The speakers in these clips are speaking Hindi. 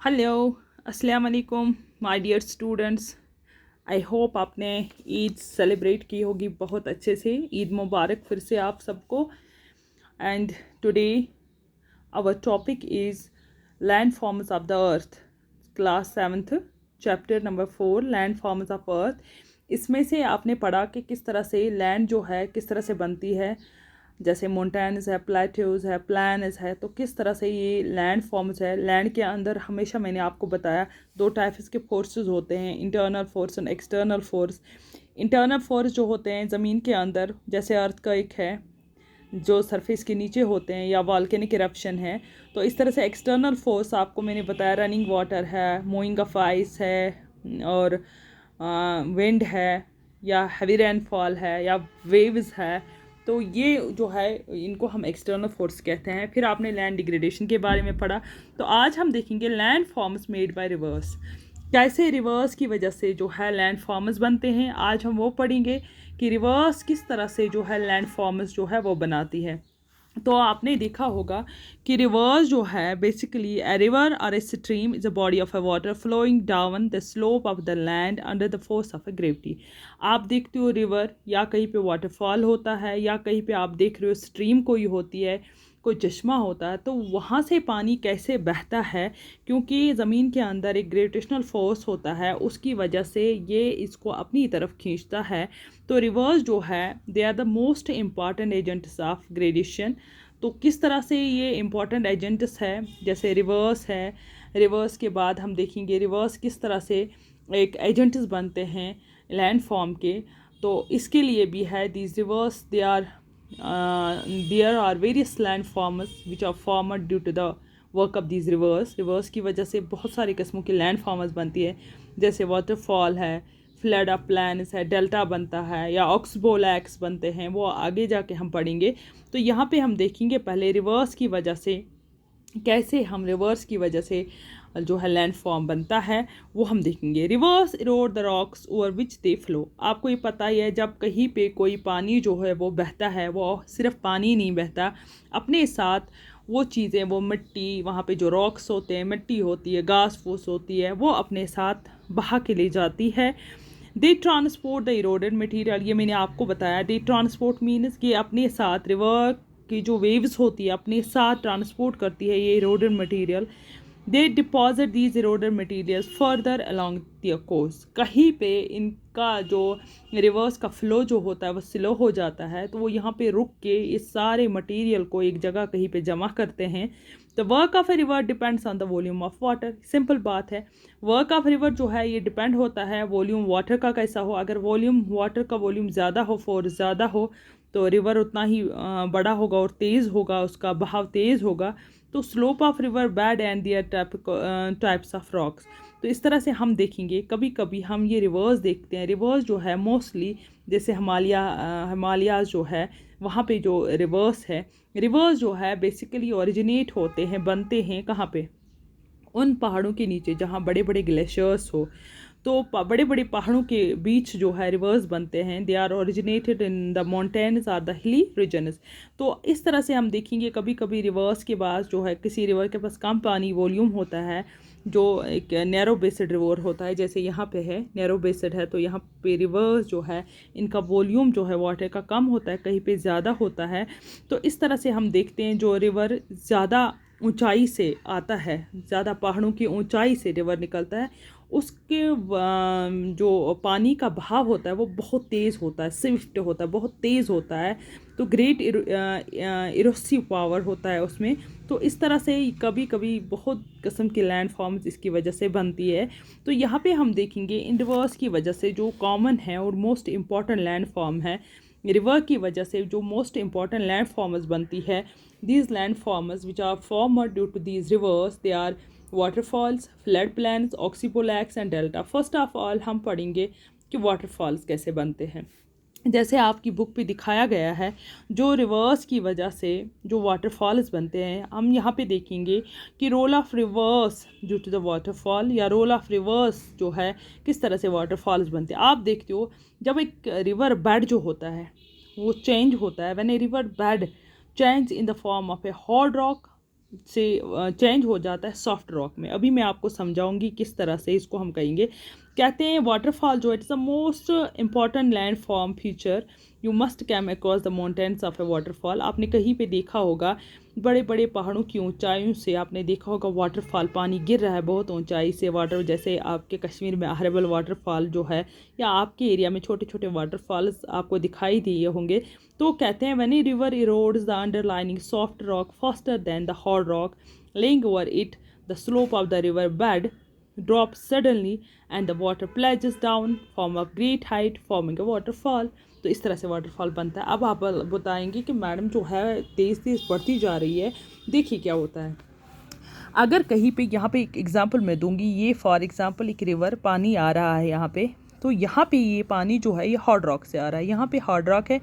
हेलो, अस्सलाम वालेकुम my dear students. I hope आपने ईद सेलिब्रेट की होगी बहुत अच्छे से। ईद मुबारक फिर से आप सबको। And today our topic is land forms of the earth, class 7th, chapter number 4, land forms of earth. इसमें से आपने पढ़ा कि किस तरह से लैंड जो है किस तरह से बनती है। जैसे मोन्टेन्स है, प्लेट्यूज है, प्लान्स है, तो किस तरह से ये लैंड फॉर्म्स है। लैंड के अंदर हमेशा मैंने आपको बताया दो टाइप्स के फोर्सेस होते हैं, इंटरनल फोर्स और एक्सटर्नल फोर्स। इंटरनल फोर्स जो होते हैं ज़मीन के अंदर, जैसे अर्थ का एक है जो सरफेस के नीचे होते हैं, या वॉल्केनिक इरप्शन है। तो इस तरह से एक्सटर्नल फोर्स आपको मैंने बताया रनिंग वाटर है, मूविंग ऑफ आइस है, और विंड है, या हैवी रेनफॉल है, या वेव्स है। तो ये जो है इनको हम एक्सटर्नल फोर्स कहते हैं। फिर आपने लैंड डिग्रेडेशन के बारे में पढ़ा। तो आज हम देखेंगे land forms made by reverse, कैसे रिवर्स की वजह से जो है लैंड फॉर्म्स बनते हैं। आज हम वो पढ़ेंगे कि रिवर्स किस तरह से जो है लैंड फॉर्म्स जो है वो बनाती है। तो आपने देखा होगा कि रिवर्स जो है basically a river or a stream is a body of a water flowing down the slope of the land under the force of a gravity. आप देखते हो रिवर, या कहीं पे वाटरफॉल होता है, या कहीं पे आप देख रहे हो स्ट्रीम कोई होती है, कोई चश्मा होता है, तो वहाँ से पानी कैसे बहता है, क्योंकि ज़मीन के अंदर एक ग्रेविटेशनल फोर्स होता है, उसकी वजह से ये इसको अपनी तरफ खींचता है। तो रिवर्स जो है they are the most important agents of gradation. तो किस तरह से ये इम्पॉर्टेंट एजेंट्स है, जैसे रिवर्स है। रिवर्स के बाद हम देखेंगे रिवर्स किस तरह से एक एजेंट्स बनते हैं लैंड फॉर्म के। तो इसके लिए भी है these rivers they are there are various land forms which are formed due to the work of these rivers. Rivers की वजह से बहुत सारी किस्मों की लैंड फॉर्म्स बनती है, जैसे वाटरफॉल है, फ्लड ऑफ प्लान्स है, डेल्टा बनता है, या ऑक्सबोलैक्स बनते हैं, वो आगे जाके हम पढ़ेंगे। तो यहाँ पे हम देखेंगे पहले रिवर्स की वजह से कैसे हम रिवर्स की वजह से जो है लैंड फॉर्म बनता है वो हम देखेंगे। Reverse Erode the rocks over which they flow. आपको ये पता ही है जब कहीं पे कोई पानी जो है वो बहता है, वो सिर्फ पानी नहीं बहता, अपने साथ वो चीज़ें, वो मिट्टी, वहाँ पे जो रॉक्स होते हैं, मिट्टी होती है, घास फूस होती है, वो अपने साथ बहा के ले जाती है। दे ट्रांसपोर्ट द इरोडेड मटीरियल। ये मैंने आपको बताया, दे ट्रांसपोर्ट मीन्स कि अपने साथ रिवर की जो वेव्स होती है अपने साथ ट्रांसपोर्ट करती है ये eroded material. They deposit these eroded materials further along the coast. कहीं पे इनका जो रिवर्स का फ्लो जो होता है वो स्लो हो जाता है, तो वो यहाँ पे रुक के इस सारे मटेरियल को एक जगह कहीं पे जमा करते हैं। The work of a river depends on the volume of water. Simple बात है, वर्क ऑफ रिवर जो है ये डिपेंड होता है वॉल्यूम वाटर का कैसा हो। अगर वॉल्यूम वाटर का वॉल्यूम ज़्यादा हो, फोर्स ज़्यादा हो, तो रिवर उतना ही बड़ा होगा और तेज़ होगा, उसका बहाव तेज़ होगा। तो slope of river bed and their types of rocks. तो इस तरह से हम देखेंगे, कभी कभी हम ये रिवर्स देखते हैं। रिवर्स जो है मोस्टली जैसे हिमालयाज जो है वहाँ पे जो रिवर्स है, रिवर्स जो है बेसिकली ओरिजिनेट होते हैं, बनते हैं कहाँ पे, उन पहाड़ों के नीचे जहाँ बड़े बड़े ग्लेशियर्स हो। तो बड़े बड़े पहाड़ों के बीच जो है रिवर्स बनते हैं। They are originated in the mountains or the hilly regions. तो इस तरह से हम देखेंगे कभी कभी रिवर्स के बाद जो है किसी रिवर के पास कम पानी वॉल्यूम होता है, जो एक नैरो बेस्ड रिवर होता है, जैसे यहाँ पे है नैरो बेस्ड है, तो यहाँ पे रिवर्स जो है इनका वॉल्यूम जो है वाटर का कम होता है, कहीं पे ज़्यादा होता है। तो इस तरह से हम देखते हैं जो रिवर ज़्यादा ऊंचाई से आता है, ज़्यादा पहाड़ों की ऊंचाई से रिवर निकलता है, उसके जो पानी का बहाव होता है वो बहुत तेज़ होता है, स्विफ्ट होता है, बहुत तेज़ होता है। तो ग्रेट इरोसिव पावर होता है उसमें। तो इस तरह से कभी कभी बहुत किस्म की लैंड फॉर्म्स इसकी वजह से बनती है। तो यहाँ पे हम देखेंगे इन रिवर्स की वजह से जो कॉमन है और मोस्ट इम्पॉर्टेंट लैंड फॉर्म है, रिवर की वजह से जो मोस्ट इम्पॉर्टेंट लैंड फॉर्म्स बनती है। These land forms which are formed due to these rivers they are waterfalls, flood plains, oxbow lakes and delta. First of all हम पढ़ेंगे कि वाटरफॉल्स कैसे बनते हैं। जैसे आपकी बुक पे दिखाया गया है, जो रिवर्स की वजह से जो वाटरफॉल्स बनते हैं, हम यहाँ पे देखेंगे कि role of rivers due to the waterfall, या रोल ऑफ रिवर्स जो है किस तरह से वाटरफॉल्स बनते हैं। आप देखते हो जब एक रिवर बेड जो होता है वो चेंज होता है, when a river bed change in the form of A hot rock से चेंज हो जाता है सॉफ्ट रॉक में। अभी मैं आपको समझाऊंगी किस तरह से इसको हम कहेंगे। कहते हैं वाटरफॉल जो it's the most important land form feature you must came across the mountains of a waterfall. आपने कहीं पे देखा होगा बड़े बड़े पहाड़ों की ऊंचाइयों से आपने देखा होगा वाटरफॉल, पानी गिर रहा है बहुत ऊंचाई से, वाटर जैसे आपके कश्मीर में अहरबल वाटरफॉल जो है, या आपके एरिया में छोटे छोटे वाटरफॉल्स आपको दिखाई दिए होंगे। तो कहते हैं when a river erodes the underlining soft rock faster than the hard rock laying over it, the slope of the river bed drops suddenly and the water pledges down from a great height forming a waterfall। तो इस तरह से वाटरफॉल बनता है। अब आप बताएंगे कि मैडम जो है तेज़ तेज़ बढ़ती जा रही है, देखिए क्या होता है। अगर कहीं पे यहाँ पे एक एग्जांपल मैं दूंगी, ये फॉर एग्जांपल एक रिवर पानी आ रहा है यहाँ पे, तो यहाँ पे ये पानी जो है ये हार्ड रॉक से आ रहा है। यहाँ पे हार्ड रॉक है।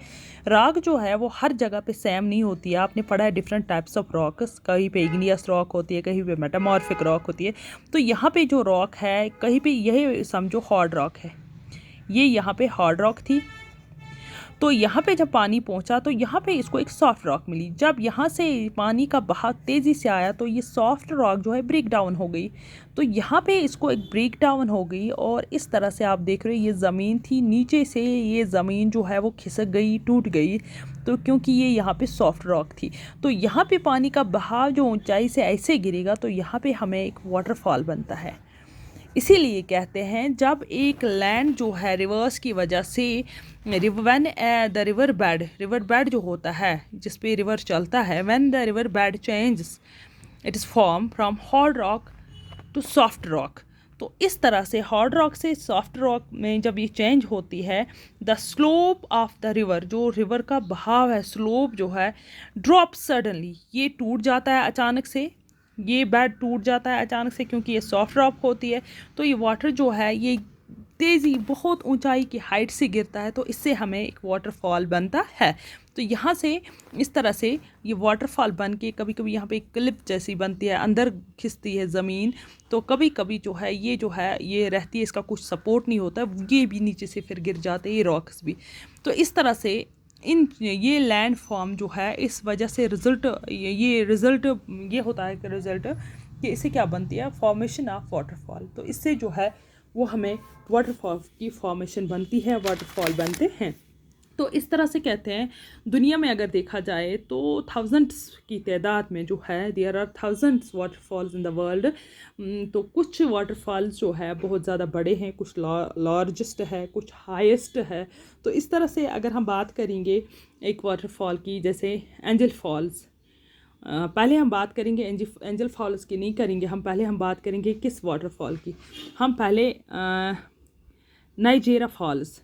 रॉक जो है वो हर जगह पे सेम नहीं होती है। आपने पढ़ा है डिफरेंट टाइप्स ऑफ रॉक्स, कहीं पे इग्नियस रॉक होती है, कहीं पे मेटामॉर्फिक रॉक होती है। तो यहाँ पे जो रॉक है कहीं पे यही समझो हार्ड रॉक है, ये यहाँ पे हार्ड रॉक थी। तो यहाँ पे जब पानी पहुँचा तो यहाँ पे इसको एक सॉफ्ट रॉक मिली। जब यहाँ से पानी का बहाव तेज़ी से आया तो ये सॉफ्ट रॉक जो है ब्रेक डाउन हो गई। तो यहाँ पे इसको एक ब्रेक डाउन हो गई और इस तरह से आप देख रहे हो ये ज़मीन थी, नीचे से ये ज़मीन जो है वो खिसक गई, टूट गई। तो क्योंकि ये यहाँ पे सॉफ्ट रॉक थी, तो यहाँ पे पानी का बहाव जो ऊंचाई से ऐसे गिरेगा तो यहाँ पे हमें एक वाटरफॉल बनता है। इसीलिए कहते हैं जब एक लैंड जो है रिवर्स की वजह से व्हेन द रिवर बेड जो होता है जिस पे रिवर चलता है, when the river bed changes it is form from hard rock to soft rock. तो इस तरह से हार्ड रॉक से सॉफ्ट रॉक में जब ये चेंज होती है, the slope of the river, जो रिवर का बहाव है, स्लोप जो है, ड्रॉप सडनली, ये टूट जाता है अचानक से, ये बेड टूट जाता है अचानक से क्योंकि ये सॉफ्ट रॉक होती है। तो ये वाटर जो है ये तेज़ी बहुत ऊंचाई की हाइट से गिरता है, तो इससे हमें एक वाटरफॉल बनता है। तो यहाँ से इस तरह से ये वाटरफॉल बन के कभी कभी यहाँ पे एक क्लिप जैसी बनती है, अंदर खिंचती है ज़मीन। तो कभी कभी जो है ये रहती है, इसका कुछ सपोर्ट नहीं होता, ये भी नीचे से फिर गिर जाते हैं, ये रॉक्स भी। तो इस तरह से ये लैंड फॉर्म जो है इस वजह से रिज़ल्ट ये होता है कि रिज़ल्ट कि इससे क्या बनती है, फॉर्मेशन ऑफ वाटरफॉल। तो इससे जो है वो हमें वाटरफॉल की फॉर्मेशन बनती है, वाटरफॉल बनते हैं। तो इस तरह से कहते हैं दुनिया में अगर देखा जाए तो थाउजेंड्स की तादाद में जो है there are thousands waterfalls in the world. तो कुछ वाटरफॉल्स जो है बहुत ज़्यादा बड़े हैं, कुछ लार्जेस्ट है, कुछ हाईएस्ट है। तो इस तरह से अगर हम बात करेंगे एक वाटरफॉल की, जैसे एंजल फॉल्स, पहले हम बात करेंगे एंजल फॉल्स की नहीं करेंगे, हम बात करेंगे किस वाटरफॉल की। हम पहले नाइजेरा फॉल्स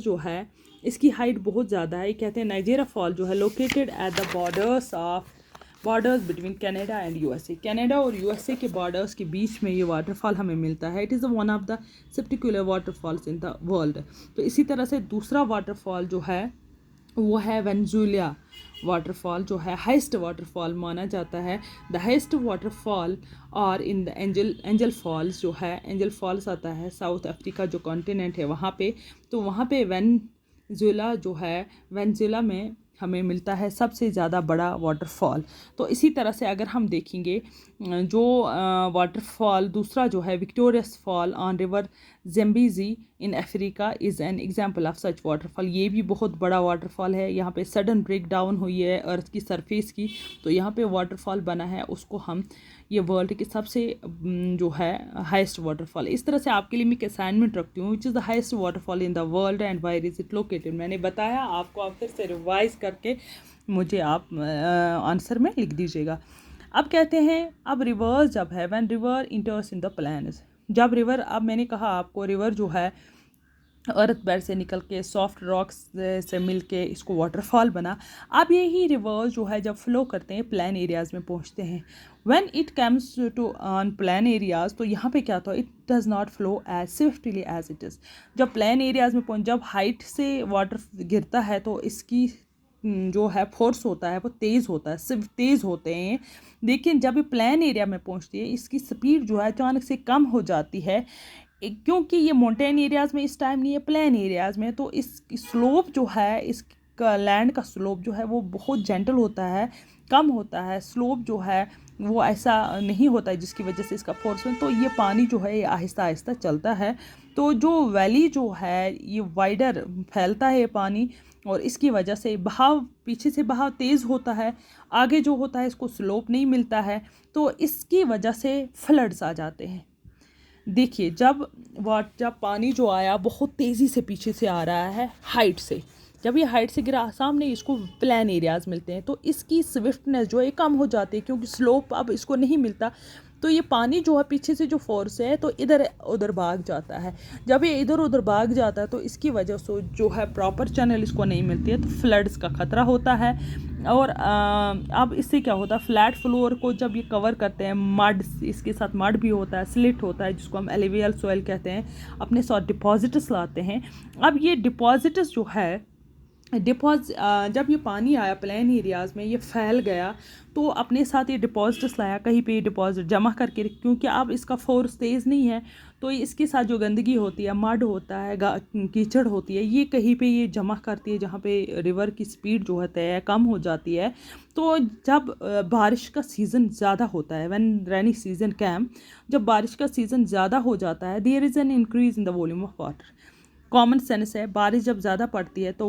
जो है इसकी हाइट बहुत ज़्यादा है। कहते हैं नाइजेरा फॉल जो है located at the borders between Canada and USA. Canada और यूएसए के बॉर्डर्स के बीच में ये वाटरफॉल हमें मिलता है। It is one of the spectacular waterfalls in the world. तो इसी तरह से दूसरा वाटरफॉल जो है वो है वेनेजुएला वाटरफॉल, जो है हाइस्ट वाटरफॉल माना जाता है। द हाइस्ट वाटरफॉल और इन द एंजल फॉल्स जो है, एंजल फॉल्स आता है साउथ अफ्रीका जो कॉन्टिनेंट है वहाँ पे। तो वहाँ पे वेनेजुएला में हमें मिलता है सबसे ज़्यादा बड़ा वाटरफॉल। तो इसी तरह से अगर हम देखेंगे जो वाटरफॉल दूसरा जो है Victoria's fall on river Zambezi in Africa is an example of such waterfall. ये भी बहुत बड़ा वाटरफॉल है। यहाँ पे सडन ब्रेक डाउन हुई है अर्थ की सरफेस की, तो यहाँ पे वाटरफॉल बना है, उसको हम ये वर्ल्ड की सबसे जो है हाईएस्ट वाटरफॉल। इस तरह से आपके लिए मैं एक असाइनमेंट रखती हूँ, which is the highest waterfall in the world and wire is it located. मैंने बताया आपको, आप फिर से रिवाइज करके मुझे आप आंसर में लिख दीजिएगा। अब कहते हैं अब रिवर्स जब है, when river enters in the plains, जब रिवर, अब मैंने कहा आपको रिवर जो है अर्थ बेड से निकल के सॉफ्ट रॉक्स से मिल के इसको वाटरफॉल बना। अब यही रिवर जो है जब फ्लो करते हैं प्लेन एरियाज़ में पहुंचते हैं, when it comes to on plain areas, तो यहाँ पे क्या होता है, it does not flow as swiftly as it is. जब प्लेन एरियाज़ में जब हाइट से वाटर गिरता है तो इसकी जो है फोर्स होता है वो तेज़ होता है, सिर्फ तेज़ होते हैं। लेकिन जब ये प्लेन एरिया में पहुंचती है इसकी स्पीड जो है अचानक से कम हो जाती है, क्योंकि ये माउंटेन एरियाज़ में इस टाइम नहीं है, प्लेन एरियाज़ में। तो इस स्लोप जो है लैंड का स्लोप जो है वो बहुत जेंटल होता है, कम होता है, स्लोप जो है वो ऐसा नहीं होता है जिसकी वजह से इसका फोर्स में, तो ये पानी जो है ये आहिस्ता आहिस्ता चलता है। तो जो वैली जो है ये वाइडर फैलता है ये पानी, और इसकी वजह से बहाव, पीछे से बहाव तेज़ होता है, आगे जो होता है इसको स्लोप नहीं मिलता है, तो इसकी वजह से फ्लड्स आ जाते हैं। देखिए जब पानी जो आया बहुत तेज़ी से पीछे से आ रहा है हाइट से, जब ये हाइट से गिरा सामने इसको प्लेन एरियाज़ मिलते हैं, तो इसकी स्विफ्टनेस जो है कम हो जाती है क्योंकि स्लोप अब इसको नहीं मिलता। तो ये पानी जो है पीछे से जो फोर्स है तो इधर उधर भाग जाता है। जब ये इधर उधर भाग जाता है तो इसकी वजह से जो है प्रॉपर चैनल इसको नहीं मिलती है, तो फ्लड्स का ख़तरा होता है। और अब इससे क्या होता है, फ्लैट फ्लोर को जब ये कवर करते हैं मड, इसके साथ मड भी होता है, स्लिट होता है जिसको हम एलिवियल सॉइल कहते हैं, अपने साथ डिपॉजिट्स लाते हैं। अब ये डिपॉजिट्स जो है जब ये पानी आया प्लेन एरियाज़ में, ये फैल गया तो अपने साथ ये डिपॉजिट्स लाया, कहीं पे ये डिपॉजिट जमा करके, क्योंकि अब इसका फोर्स तेज़ नहीं है तो इसके साथ जो गंदगी होती है, मड होता है, कीचड़ होती है, ये कहीं पे ये जमा करती है जहाँ पे रिवर की स्पीड जो होती है कम हो जाती है। तो जब बारिश का सीज़न ज़्यादा होता है, व्हेन रेनी सीज़न कैम, जब बारिश का सीज़न ज़्यादा हो जाता है, there is an increase in the volume of water. Common sense है, बारिश जब ज़्यादा पड़ती है तो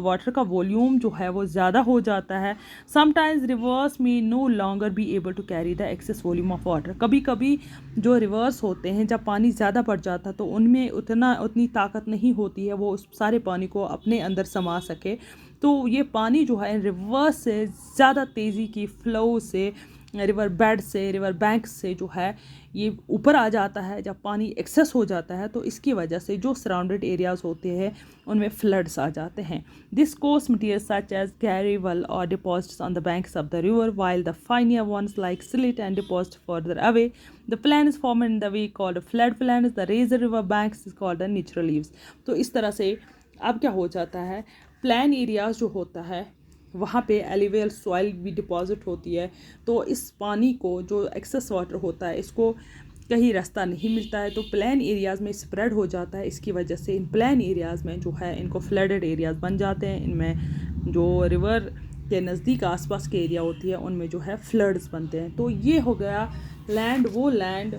वाटर का वॉल्यूम जो है वो ज़्यादा हो जाता है। Sometimes rivers may no longer be able to carry the excess volume of water. कभी कभी जो रिवर्स होते हैं जब पानी ज़्यादा बढ़ जाता है तो उनमें उतनी ताकत नहीं होती है वो उस सारे पानी को अपने अंदर समा सके। तो ये पानी जो है रिवर्स से ज़्यादा तेज़ी की फ्लो से, रिवर बेड से, रिवर बैंक से जो है ये ऊपर आ जाता है। जब पानी एक्सेस हो जाता है तो इसकी वजह से जो सराउंडेड एरियाज़ होते हैं उनमें फ्लड्स आ जाते हैं। दिस कोस्ट मटीरियल सच एज ग्रेवल और deposits on the banks of the river, while the finer ones like silt and deposit further away. The plain is form in the way called flood plain, the raised river banks is called the natural levees. तो इस तरह से अब क्या हो जाता है, प्लान एरियाज़ जो होता है वहाँ पे एलिवियल सॉइल भी डिपॉजिट होती है, तो इस पानी को जो एक्सेस वाटर होता है इसको कहीं रास्ता नहीं मिलता है तो प्लेन एरियाज़ में स्प्रेड हो जाता है। इसकी वजह से इन प्लेन एरियाज़ में जो है इनको फ्लडेड एरियाज़ बन जाते हैं। इनमें जो रिवर के नज़दीक आसपास के एरिया होती है उनमें जो है फ्लड्स बनते हैं। तो ये हो गया लैंड, वो land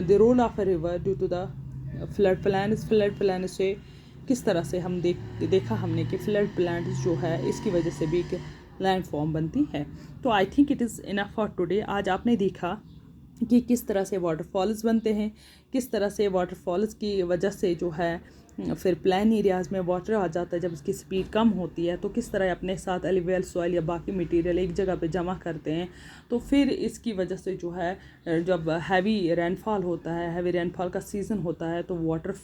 the role of a river due to the flood plain से किस तरह से हम देखा हमने कि फ्लड प्लांट्स जो है इसकी वजह से भी एक लैंड फॉर्म बनती है। तो I think it is enough for today. आज आपने देखा कि किस तरह से वाटरफॉल्स बनते हैं, किस तरह से वाटरफॉल्स की वजह से जो है फिर प्लेन एरियाज़ में वाटर आ जाता है जब इसकी स्पीड कम होती है, तो किस तरह अपने साथ एलिवियल सॉइल या बाकी मटेरियल एक जगह पे जमा करते हैं। तो फिर इसकी वजह से जो है जब हैवी रेनफॉल होता है, हैवी रेनफॉल का सीज़न होता है, तो वाटर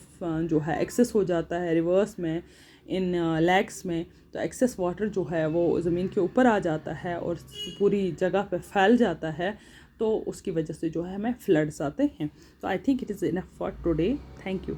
जो है एक्सेस हो जाता है रिवर्स में, इन लैक्स में। तो एक्सेस वाटर जो है वो ज़मीन के ऊपर आ जाता है और पूरी जगह पे फैल जाता है, तो उसकी वजह से जो है हमें फ्लड्स आते हैं। तो I think it is enough for today. Thank you.